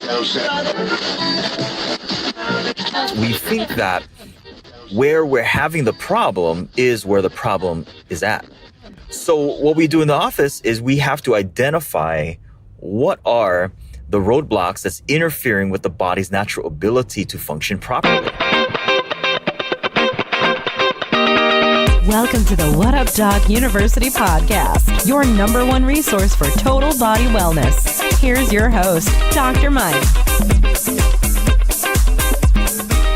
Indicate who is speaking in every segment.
Speaker 1: We think that where we're having the problem is where the problem is at. So what we do in the office is we have to identify what are the roadblocks that's interfering with the body's natural ability to function properly.
Speaker 2: Welcome to the What Up Doc University podcast, your number one resource for total body wellness. Here's your host, Dr. Mike.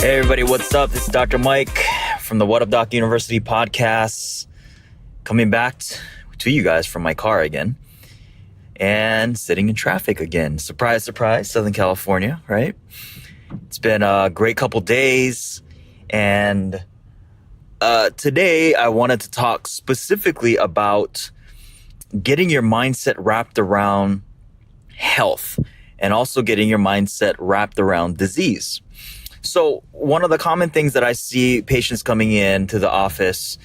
Speaker 1: Hey everybody, what's up? This is Dr. Mike from the What Up Doc University podcast, coming back to you guys from my car again and sitting in traffic again. Surprise, surprise, Southern California, right? It's been a great couple days, and today I wanted to talk specifically about getting your mindset wrapped around health and also getting your mindset wrapped around disease. So one of the common things that I see patients coming in to the office,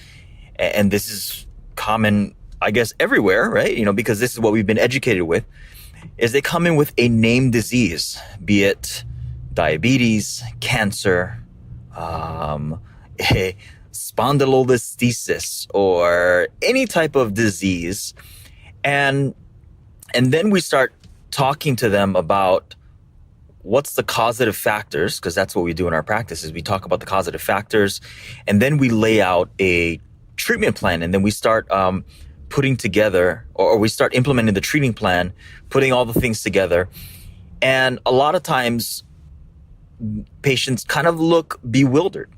Speaker 1: and this is common, I guess, everywhere, right? Because this is what we've been educated with, is they come in with a named disease, be it diabetes, cancer, a spondylolisthesis, or any type of disease. And then we start talking to them about what's the causative factors, because that's what we do in our practice, is we talk about the causative factors, and then we lay out a treatment plan, and then we start putting together, or we start implementing the treating plan, putting all the things together. And a lot of times patients kind of look bewildered.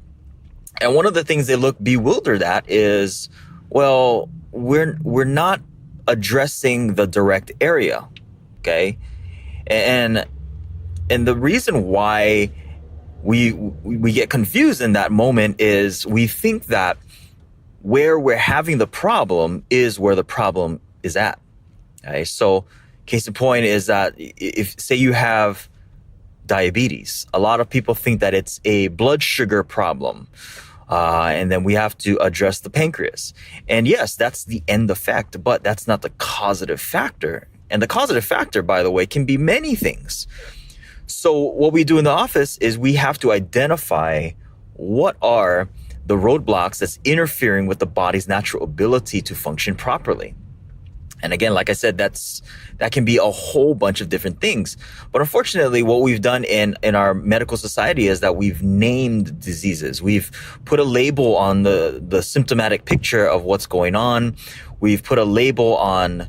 Speaker 1: And one of the things they look bewildered at is, well, we're not addressing the direct area, okay? And the reason why we get confused in that moment is we think that where we're having the problem is where the problem is at. Okay? So case in point is that if, say, you have diabetes, a lot of people think that it's a blood sugar problem. And then we have to address the pancreas. And yes, that's the end effect, but that's not the causative factor. And the causative factor, by the way, can be many things. So what we do in the office is we have to identify what are the roadblocks that's interfering with the body's natural ability to function properly. And again, like I said, that can be a whole bunch of different things. But unfortunately, what we've done in our medical society is that we've named diseases. We've put a label on the symptomatic picture of what's going on. We've put a label on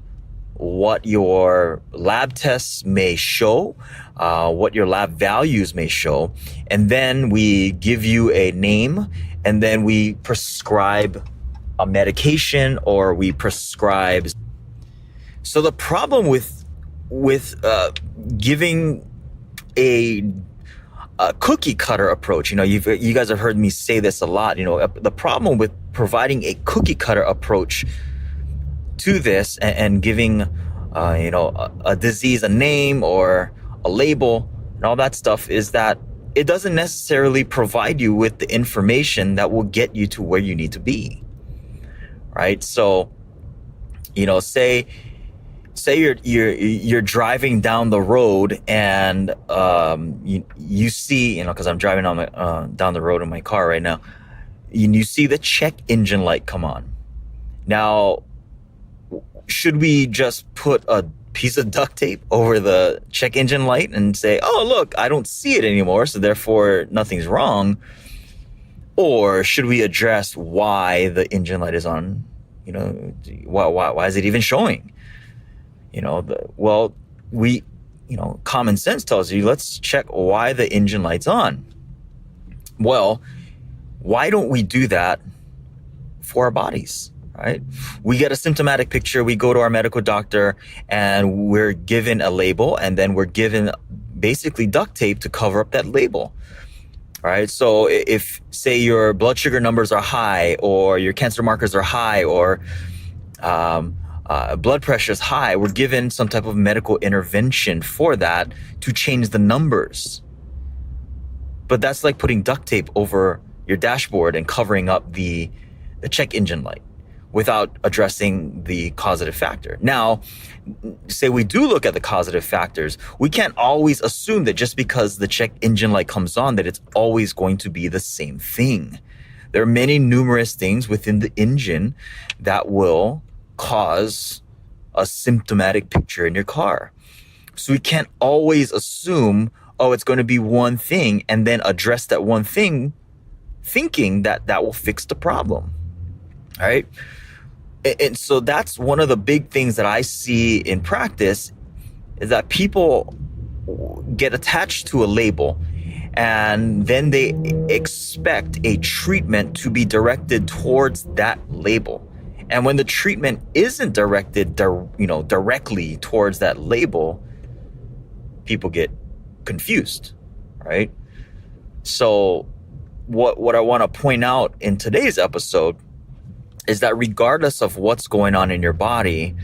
Speaker 1: what your lab tests may show, what your lab values may show. And then we give you a name, and then we prescribe a medication, or we prescribe. So the problem with giving a cookie cutter approach, you guys have heard me say this a lot. The problem with providing a cookie cutter approach to this and giving a disease a name or a label and all that stuff is that it doesn't necessarily provide you with the information that will get you to where you need to be, right? So say you're driving down the road and you see, because I'm driving down the road in my car right now, and you see the check engine light come on. Now, should we just put a piece of duct tape over the check engine light and say, oh, look, I don't see it anymore, so therefore nothing's wrong? Or should we address why the engine light is on? Why is it even showing? Common sense tells you, let's check why the engine light's on. Well, why don't we do that for our bodies, right? We get a symptomatic picture, we go to our medical doctor, and we're given a label, and then we're given basically duct tape to cover up that label. All right. So if, say, your blood sugar numbers are high, or your cancer markers are high, or blood pressure is high, we're given some type of medical intervention for that to change the numbers. But that's like putting duct tape over your dashboard and covering up the check engine light. without addressing the causative factor. Now, say we do look at the causative factors, we can't always assume that just because the check engine light comes on that it's always going to be the same thing. There are many numerous things within the engine that will cause a symptomatic picture in your car. So we can't always assume, oh, it's going to be one thing and then address that one thing thinking that that will fix the problem. All right. And so that's one of the big things that I see in practice is that people get attached to a label and then they expect a treatment to be directed towards that label. And when the treatment isn't directed, directly towards that label, people get confused, right? So what I want to point out in today's episode is that regardless of what's going on in your body,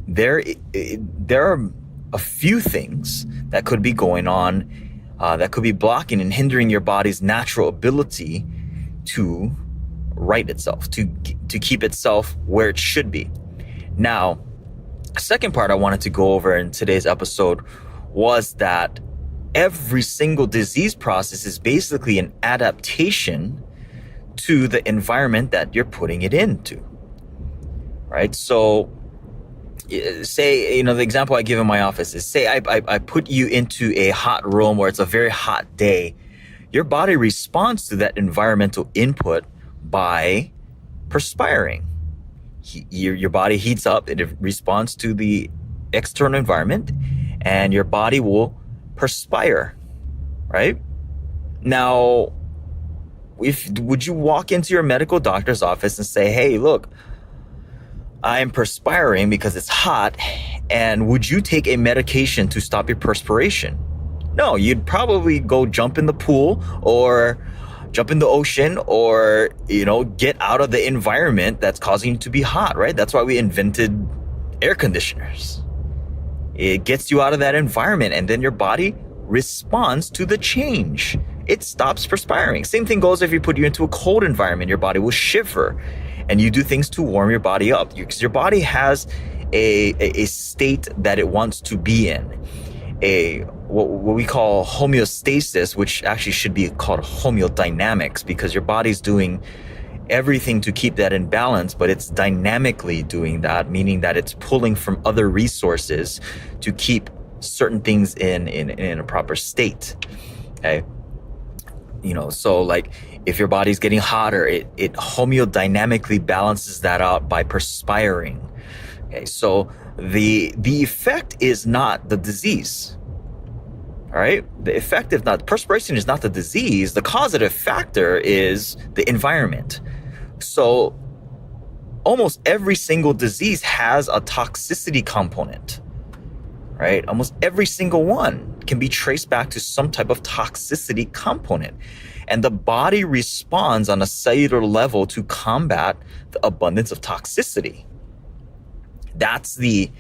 Speaker 1: there are a few things that could be going on that could be blocking and hindering your body's natural ability to right itself, to keep itself where it should be. Now, the second part I wanted to go over in today's episode was that every single disease process is basically an adaptation to the environment that you're putting it into, right? So say, the example I give in my office is, say I put you into a hot room where it's a very hot day. Your body responds to that environmental input by perspiring. Your body heats up, it responds to the external environment, and your body will perspire, right? Now, would you walk into your medical doctor's office and say, hey, look, I'm perspiring because it's hot, and would you take a medication to stop your perspiration? No, you'd probably go jump in the pool or jump in the ocean or, get out of the environment that's causing you to be hot, right? That's why we invented air conditioners. It gets you out of that environment, and then your body responds to the change. It stops perspiring. Same thing goes if you put you into a cold environment, your body will shiver, and you do things to warm your body up because your body has a state that it wants to be in, what we call homeostasis, which actually should be called homeodynamics, because your body's doing everything to keep that in balance, but it's dynamically doing that, meaning that it's pulling from other resources to keep certain things in a proper state. Okay. So like if your body's getting hotter, it homeodynamically balances that out by perspiring. Okay. So the effect is not the disease. All right. The effect is not, perspiration is not the disease. The causative factor is the environment. So almost every single disease has a toxicity component, right? Almost every single one can be traced back to some type of toxicity component. And the body responds on a cellular level to combat the abundance of toxicity. That's the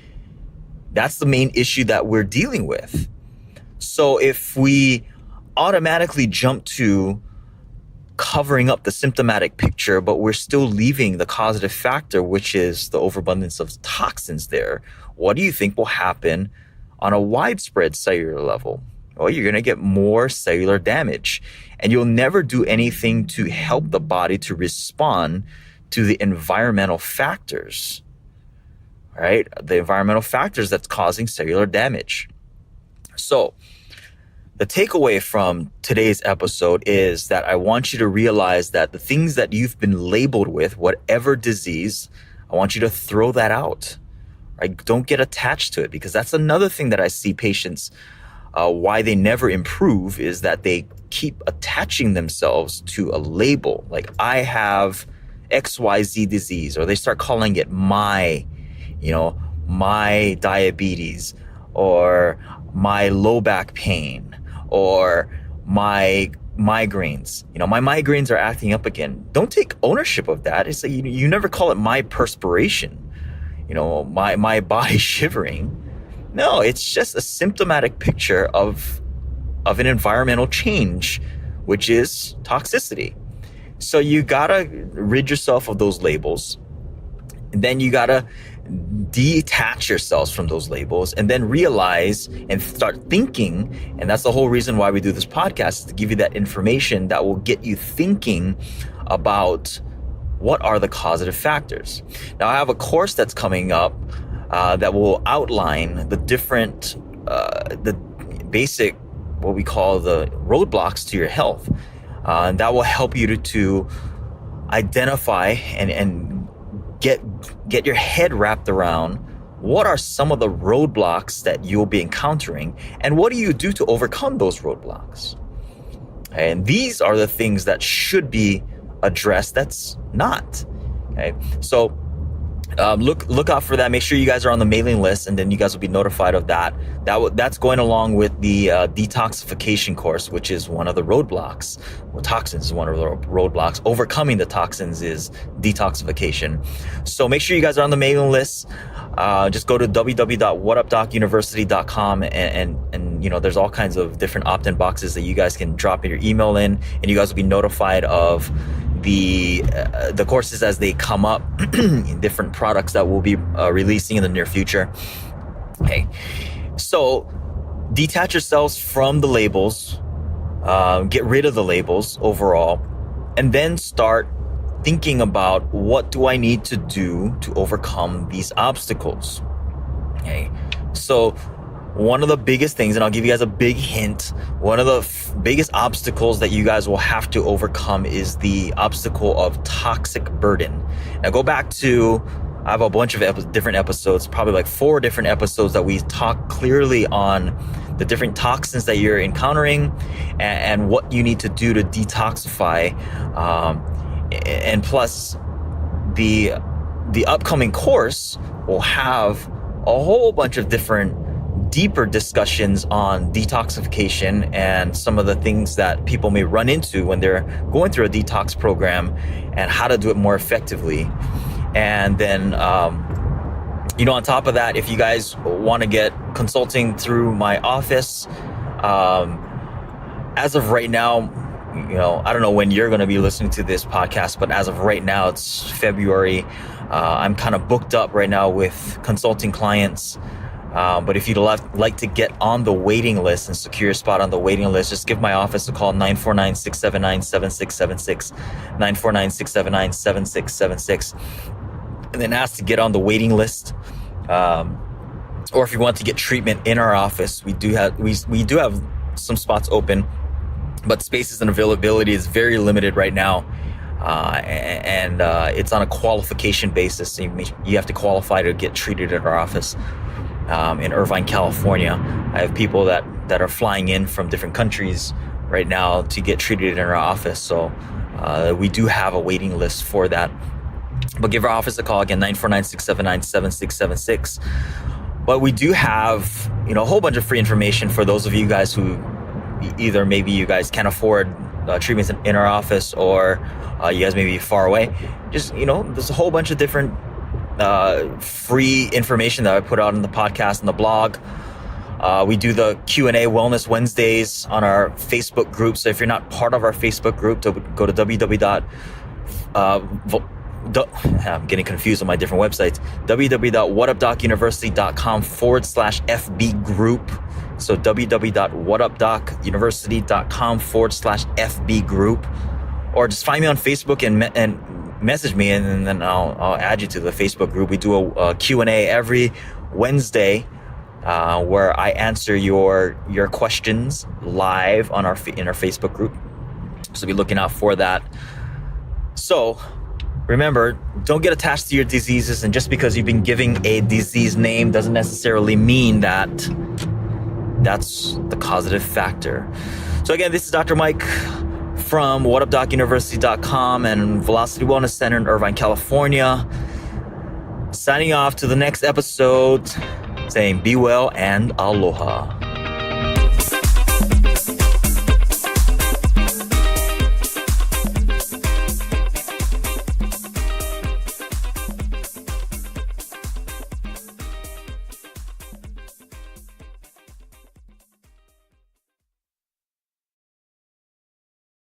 Speaker 1: main issue that we're dealing with. So if we automatically jump to covering up the symptomatic picture, but we're still leaving the causative factor, which is the overabundance of toxins there, what do you think will happen on a widespread cellular level? Well, you're going to get more cellular damage, and you'll never do anything to help the body to respond to the environmental factors, right? The environmental factors that's causing cellular damage. So the takeaway from today's episode is that I want you to realize that the things that you've been labeled with, whatever disease, I want you to throw that out. Right? Don't get attached to it, because that's another thing that I see patients, why they never improve is that they keep attaching themselves to a label. Like, I have XYZ disease, or they start calling it my diabetes, or my low back pain, or my migraines. My migraines are acting up again. Don't take ownership of that. It's like you never call it my perspiration, my body shivering. No, it's just a symptomatic picture of an environmental change, which is toxicity. So you gotta rid yourself of those labels. And then you gotta detach yourselves from those labels and then realize and start thinking. And that's the whole reason why we do this podcast, is to give you that information that will get you thinking about what are the causative factors. Now, I have a course that's coming up that will outline the different, the basic, what we call the roadblocks to your health. And that will help you to identify and get your head wrapped around what are some of the roadblocks that you'll be encountering, and what do you do to overcome those roadblocks. And these are the things that should be addressed that's not. Okay, so look out for that. Make sure you guys are on the mailing list, and then you guys will be notified of that. That's going along with the detoxification course, which is one of the roadblocks. Well, toxins is one of the roadblocks. Overcoming the toxins is detoxification. So make sure you guys are on the mailing list. Just go to www.whatupdocuniversity.com and you know, there's all kinds of different opt-in boxes that you guys can drop your email in, and you guys will be notified of the courses as they come up, different products that we'll be releasing in the near future. Okay, so detach yourselves from the labels, get rid of the labels overall, and then start thinking about, what do I need to do to overcome these obstacles? Okay, so one of the biggest things, and I'll give you guys a big hint, one of the biggest obstacles that you guys will have to overcome is the obstacle of toxic burden. Now go back to, I have a bunch of different episodes, probably like 4 different episodes that we talk clearly on the different toxins that you're encountering and what you need to do to detoxify. And plus the upcoming course will have a whole bunch of different deeper discussions on detoxification and some of the things that people may run into when they're going through a detox program and how to do it more effectively. And then, on top of that, if you guys want to get consulting through my office, as of right now, I don't know when you're going to be listening to this podcast, but as of right now, it's February. I'm kind of booked up right now with consulting clients. But if you'd like to get on the waiting list and secure your spot on the waiting list, just give my office a call, 949-679-7676, 949-679-7676, and then ask to get on the waiting list. Or if you want to get treatment in our office, we do have some spots open, but spaces and availability is very limited right now. And it's on a qualification basis. So you have to qualify to get treated at our office. In Irvine, California. I have people that are flying in from different countries right now to get treated in our office. So we do have a waiting list for that. But give our office a call again, 949-679-7676. But we do have, a whole bunch of free information for those of you guys who either maybe you guys can't afford treatments in our office, or you guys may be far away. Just, there's a whole bunch of different free information that I put out on the podcast and the blog. We do the Q&A Wellness Wednesdays on our Facebook group. So if you're not part of our Facebook group, go to I'm getting confused on my different websites. www.whatupdocuniversity.com/FB group. So www.whatupdocuniversity.com/FB group. Or just find me on Facebook and message me, and then I'll add you to the Facebook group. We do a Q&A every Wednesday where I answer your questions live in our Facebook group. So be looking out for that. So remember, don't get attached to your diseases, and just because you've been giving a disease name doesn't necessarily mean that that's the causative factor. So again, this is Dr. Mike from whatupdocuniversity.com and Velocity Wellness Center in Irvine, California. Signing off to the next episode, saying be well and aloha.